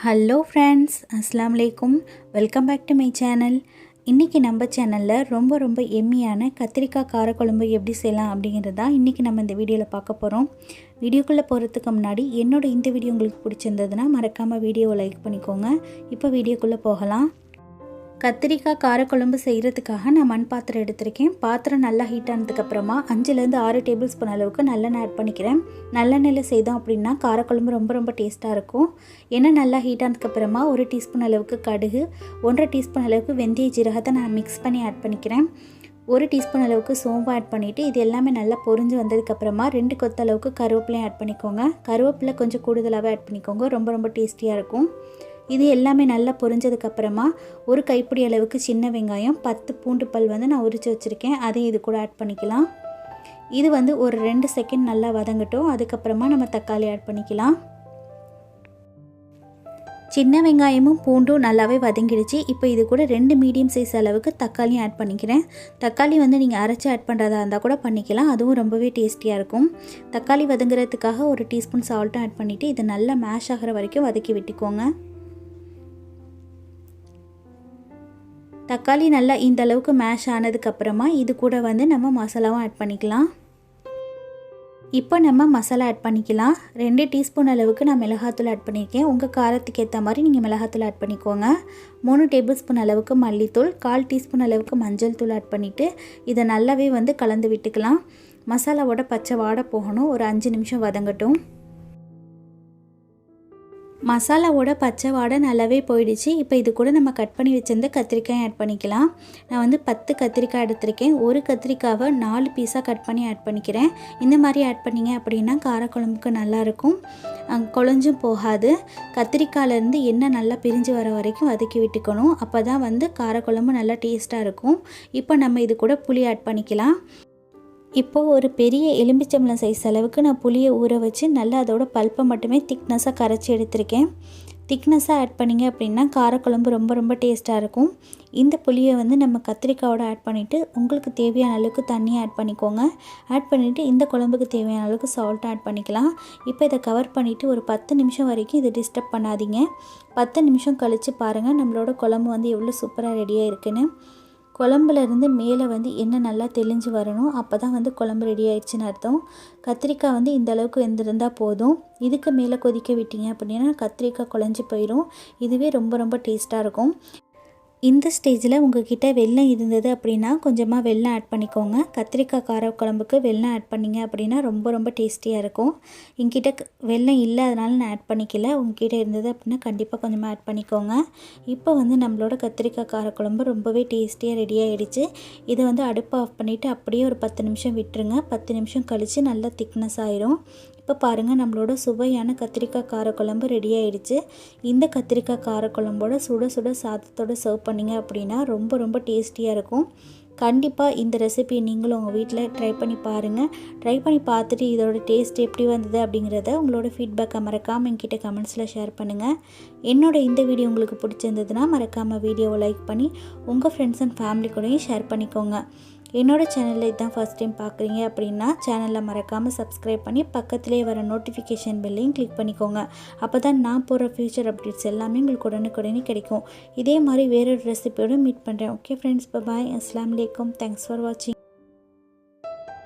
Hello friends, அஸ்ஸலாமு welcome back to my channel. இன்றைக்கி நம்ம சேனலில் ரொம்ப எம்மியான கத்திரிக்காய் காரக்குழம்பு எப்படி செய்யலாம் அப்படிங்கிறது தான் இன்றைக்கி நம்ம இந்த வீடியோவில் பார்க்க போகிறோம். வீடியோக்குள்ளே போகிறதுக்கு முன்னாடி இந்த வீடியோ உங்களுக்கு பிடிச்சிருந்ததுன்னா மறக்காமல் வீடியோவை லைக் பண்ணிக்கோங்க. இப்போ வீடியோக்குள்ளே போகலாம். கத்திரிக்காய் காரக்குழம்பு செய்கிறதுக்காக நான் மண் பாத்திரம் எடுத்திருக்கேன். பாத்திரம் நல்லா ஹீட் ஆனதுக்கப்புறமா 5லேருந்து 6 டேபிள் ஸ்பூன் அளவுக்கு நல்லெண்ணெய் ஆட் பண்ணிக்கிறேன். நல்லெண்ணெயில் செய்தோம் அப்படின்னா காரக்குழம்பு ரொம்ப டேஸ்ட்டாக இருக்கும். எண்ணெய் நல்லா ஹீட் ஆனதுக்கப்புறமா 1 டீஸ்பூன் அளவுக்கு கடுகு, 1.5 டீஸ்பூன் அளவுக்கு வெந்தய ஜீரகத்தை நான் மிக்ஸ் பண்ணி ஆட் பண்ணிக்கிறேன். 1 டீஸ்பூன் அளவுக்கு சோம்பு ஆட் பண்ணிவிட்டு இது எல்லாமே நல்லா பொரிஞ்சு வந்ததுக்கப்புறமா 2 கொத்து அளவுக்கு கருவேப்பிலையும் ஆட் பண்ணிக்கோங்க. கருவேப்பிலை கொஞ்சம் கூடுதலாகவே ஆட் பண்ணிக்கோங்க, ரொம்ப டேஸ்டியாக இருக்கும். இது எல்லாமே நல்லா பொரிஞ்சதுக்கப்புறமா 1 கைப்பிடி அளவுக்கு சின்ன வெங்காயம், 10 பூண்டு பல் நான் உரித்து வச்சுருக்கேன், அதையும் இது கூட ஆட் பண்ணிக்கலாம். இது ஒரு 2 செகண்ட் நல்லா வதங்கட்டும். அதுக்கப்புறமா நம்ம தக்காளி ஆட் பண்ணிக்கலாம். சின்ன வெங்காயமும் பூண்டும் நல்லாவே வதங்கிடுச்சு. இப்போ இது கூட 2 மீடியம் சைஸ் அளவுக்கு தக்காளியும் ஆட் பண்ணிக்கிறேன். தக்காளி நீங்கள் அரைச்சி ஆட் பண்ணுறதா இருந்தால் கூட பண்ணிக்கலாம், அதுவும் ரொம்பவே டேஸ்டியாக இருக்கும். தக்காளி வதங்குறதுக்காக 1 டீஸ்பூன் சால்ட்டும் ஆட் பண்ணிவிட்டு இது நல்லா மேஷ் ஆகிற வரைக்கும் வதக்கி விட்டுக்கோங்க. தக்காளி நல்லா இந்த அளவுக்கு மேஷ் ஆனதுக்கப்புறமா இது கூட நம்ம மசாலாவும் ஆட் பண்ணிக்கலாம். இப்போ நம்ம மசாலா ஆட் பண்ணிக்கலாம். 2 டீஸ்பூன் அளவுக்கு நான் மிளகாத்தூள் ஆட் பண்ணியிருக்கேன். உங்கள் காரத்துக்கு ஏற்ற மாதிரி நீங்கள் மிளகாத்தூள் ஆட் பண்ணிக்கோங்க. 3 டேபிள் ஸ்பூன் அளவுக்கு மல்லித்தூள், 1/4 டீஸ்பூன் அளவுக்கு மஞ்சள் தூள் ஆட் பண்ணிவிட்டு இதை நல்லாவே கலந்து விட்டுக்கலாம். மசாலாவோட பச்சை வாடை போகணும். ஒரு 5 நிமிஷம் வதங்கட்டும். மசாலாவோட பச்சை வாடை நல்லாவே போயிடுச்சு. இப்போ இது கூட நம்ம கட் பண்ணி வச்சிருந்த கத்திரிக்காய் ஆட் பண்ணிக்கலாம். நான் 10 கத்திரிக்காய் எடுத்திருக்கேன். ஒரு கத்திரிக்காவை 4 பீஸாக கட் பண்ணி ஆட் பண்ணிக்கிறேன். இந்த மாதிரி ஆட் பண்ணிங்க அப்படின்னா காரக்குழம்புக்கு நல்லாயிருக்கும், குழஞ்சும் போகாது. கத்திரிக்காயிலேருந்து எண்ணெய் நல்லா பிரிஞ்சு வர வரைக்கும் வதக்கி விட்டுக்கணும். அப்போ தான் காரக்குழம்பு நல்லா டேஸ்ட்டாக இருக்கும். இப்போ நம்ம இது கூட புளி ஆட் பண்ணிக்கலாம். இப்போது ஒரு பெரிய எலும்பிச்சம்பழம் சைஸ் அளவுக்கு நான் புளியை ஊற வச்சு நல்லா அதோட பல்ப்பை மட்டுமே திக்னஸாக கரைச்சி எடுத்திருக்கேன். திக்னஸாக ஆட் பண்ணிங்க அப்படின்னா காரக்குழம்பு ரொம்ப டேஸ்ட்டாக இருக்கும். இந்த புளியை நம்ம கத்திரிக்காயோட ஆட் பண்ணிவிட்டு உங்களுக்கு தேவையான அளவுக்கு தண்ணியை ஆட் பண்ணிக்கோங்க. ஆட் பண்ணிவிட்டு இந்த குழம்புக்கு தேவையான அளவுக்கு சால்ட் ஆட் பண்ணிக்கலாம். இப்போ இதை கவர் பண்ணிவிட்டு ஒரு 10 நிமிஷம் வரைக்கும் இதை டிஸ்டர்ப் பண்ணாதீங்க. 10 நிமிஷம் கழித்து பாருங்கள் நம்மளோட குழம்பு எவ்வளோ சூப்பராக ரெடியாக இருக்குன்னு. குழம்புலேருந்து மேலே எண்ணெய் நல்லா தெளிஞ்சு வரணும். அப்போ தான் குழம்பு ரெடி ஆயிடுச்சுன்னு அர்த்தம். கத்திரிக்காய் இந்த அளவுக்கு வெந்திருந்தால் போதும். இதுக்கு மேலே கொதிக்க விட்டீங்க அப்படின்னா கத்திரிக்காய் குழஞ்சி போயிடும். இதுவே ரொம்ப டேஸ்ட்டாக இருக்கும். இந்த ஸ்டேஜில் உங்கள்கிட்ட வெல்லம் இருந்தது அப்படின்னா கொஞ்சமாக வெல்லம் ஆட் பண்ணிக்கோங்க. கத்திரிக்காய் காரக்குழம்புக்கு வெல்லம் ஆட் பண்ணிங்க அப்படின்னா ரொம்ப டேஸ்டியாக இருக்கும். என்கிட்ட வெல்லம் இல்லை, அதனால் நான் ஆட் பண்ணிக்கல. உங்ககிட்ட இருந்தது அப்படின்னா கண்டிப்பாக கொஞ்சமாக ஆட் பண்ணிக்கோங்க. இப்போ நம்மளோட கத்திரிக்காய் காரக்குழம்பு ரொம்பவே டேஸ்டியாக ரெடி ஆகிடுச்சு. இதை அடுப்பை ஆஃப் பண்ணிவிட்டு அப்படியே ஒரு 10 நிமிஷம் விட்டுருங்க. 10 நிமிஷம் கழித்து நல்லா திக்னஸ் ஆயிரும். இப்போ பாருங்கள் நம்மளோட சுவையான கத்திரிக்காய் காரக்குழம்பு ரெடி ஆகிடுச்சு. இந்த கத்திரிக்காய் காரக்குழம்போட சுட சாதத்தோடு சர்வ் பண்ணிங்க அப்படின்னா ரொம்ப டேஸ்டியாக இருக்கும். கண்டிப்பாக இந்த ரெசிபியை நீங்களும் உங்கள் வீட்டில் ட்ரை பண்ணி பாருங்கள். ட்ரை பண்ணி பார்த்துட்டு இதோட டேஸ்ட் எப்படி வந்தது அப்படிங்கிறத உங்களோட ஃபீட்பேக்கை மறக்காமல் என்கிட்ட கமெண்ட்ஸில் ஷேர் பண்ணுங்கள். இந்த வீடியோ உங்களுக்கு பிடிச்சிருந்ததுன்னா மறக்காமல் வீடியோவை லைக் பண்ணி உங்கள் ஃப்ரெண்ட்ஸ் அண்ட் ஃபேமிலி கூடயும் ஷேர் பண்ணிக்கோங்க. என்னோட சேனலில் இதுதான் ஃபஸ்ட் டைம் பார்க்குறீங்க அப்படின்னா சேனலில் மறக்காமல் சப்ஸ்கிரைப் பண்ணி பக்கத்துலேயே வர நோட்டிஃபிகேஷன் பெல்லையும் கிளிக் பண்ணிக்கோங்க. அப்போ தான் நான் போகிற ஃபியூச்சர் அப்டேட்ஸ் எல்லாமே உங்களுக்கு உடனுக்குடனே கிடைக்கும். இதே மாதிரி வேறொரு ரெசிபியோடு மீட் பண்ணுறேன். ஓகே ஃப்ரெண்ட்ஸ், பாய். அஸ்ஸலாமு அலைக்கும். தேங்க்ஸ் ஃபார் வாட்சிங்.